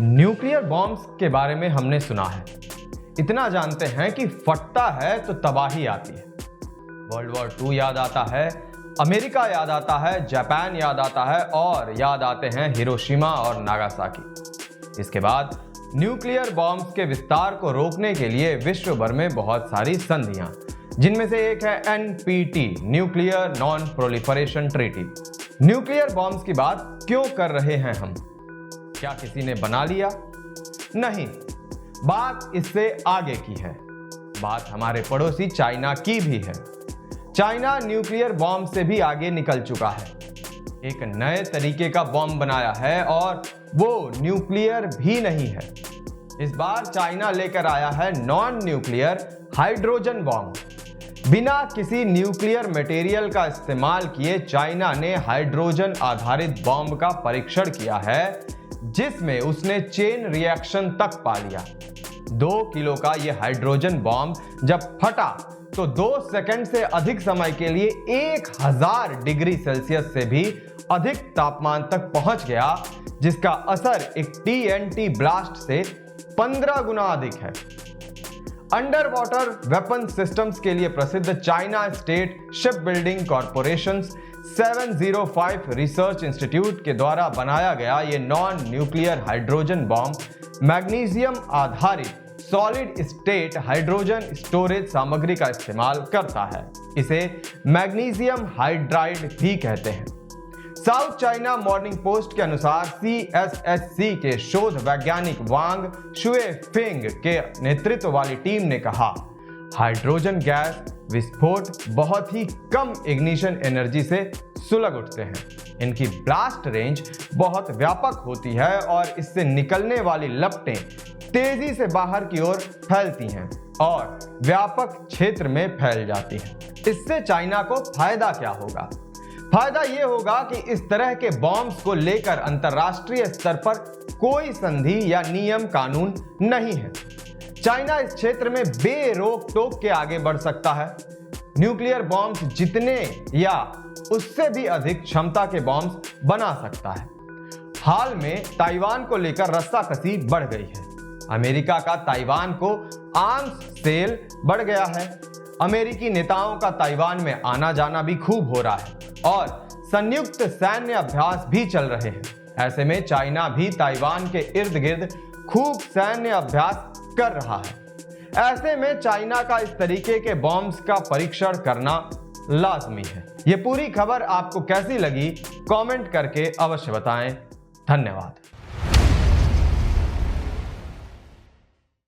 Nuclear bombs के बारे में हमने सुना है। इतना जानते हैं कि फटता है तो तबाही आती है। वर्ल्ड वॉर 2 याद आता है, अमेरिका याद आता है, जापान याद आता है और याद आते हैं हिरोशिमा और नागासाकी। इसके बाद न्यूक्लियर बॉम्ब्स के विस्तार को रोकने के लिए विश्व भर में बहुत सारी संधियां, जिनमें से एक है NPT, nuclear non proliferation treaty. Nuclear bombs की बात क्यों कर रहे हैं हम? क्या किसी ने बना लिया? नहीं, बात इससे आगे की है। बात हमारे पड़ोसी चाइना की भी है। चाइना न्यूक्लियर बॉम्ब से भी आगे निकल चुका है। एक नए तरीके का बॉम्ब बनाया है और वो न्यूक्लियर भी नहीं है। इस बार चाइना लेकर आया है नॉन न्यूक्लियर हाइड्रोजन बॉम्ब। बिना किसी न्यूक्लियर मटेरियल का इस्तेमाल किए चाइना ने हाइड्रोजन आधारित बॉम्ब का परीक्षण किया है, जिसमें उसने चेन रिएक्शन तक पा लिया। 2 किलो का यह हाइड्रोजन बॉम्ब जब फटा तो 2 सेकंड से अधिक समय के लिए 1000 डिग्री सेल्सियस से भी अधिक तापमान तक पहुंच गया, जिसका असर एक TNT ब्लास्ट से 15 गुना अधिक है। अंडर वाटर वेपन सिस्टम्स के लिए प्रसिद्ध China state ship building corporation 705 research institute के द्वारा बनाया गया ये non nuclear hydrogen bomb magnesium आधारित सॉलिड स्टेट हाइड्रोजन स्टोरेज सामग्री का इस्तेमाल करता है। इसे मैग्नीशियम हाइड्राइड भी कहते हैं। साउथ चाइना मॉर्निंग पोस्ट के अनुसार CSSC के शोध वैज्ञानिक वांग शुएफिंग के नेतृत्व वाली टीम ने कहा, हाइड्रोजन गैस विस्फोट बहुत ही कम इग्निशन एनर्जी से सुलग उठते हैं। इनकी ब्लास्ट रेंज बहुत व्यापक होती है और इससे निकलने वाली लपटें तेजी से बाहर की ओर फैलती हैं और व्यापक क्षेत्र में फैल जाती हैं। इससे चाइना को फायदा क्या होगा? फायदा यह होगा कि इस तरह के बॉम्ब्स को लेकर अंतरराष्ट्रीय स्तर पर कोई संधि या नियम कानून नहीं है। चाइना इस क्षेत्र में बेरोक टोक के आगे बढ़ सकता है। न्यूक्लियर बॉम्ब्स जितने या उससे भी अधिक क्षमता के बॉम्ब्स बना सकता है। हाल में ताइवान को लेकर रस्साकसी बढ़ गई है। अमेरिका का ताइवान को आर्म्स सेल बढ़ गया है। अमेरिकी नेताओं का ताइवान में आना जाना भी खूब हो रहा है और संयुक्त सैन्य अभ्यास भी चल रहे हैं। ऐसे में चाइना भी ताइवान के इर्द गिर्द खूब सैन्य अभ्यास कर रहा है। ऐसे में चाइना का इस तरीके के बॉम्ब्स का परीक्षण करना लाजमी है। ये पूरी खबर आपको कैसी लगी? कमेंट करके अवश्य बताएं। धन्यवाद।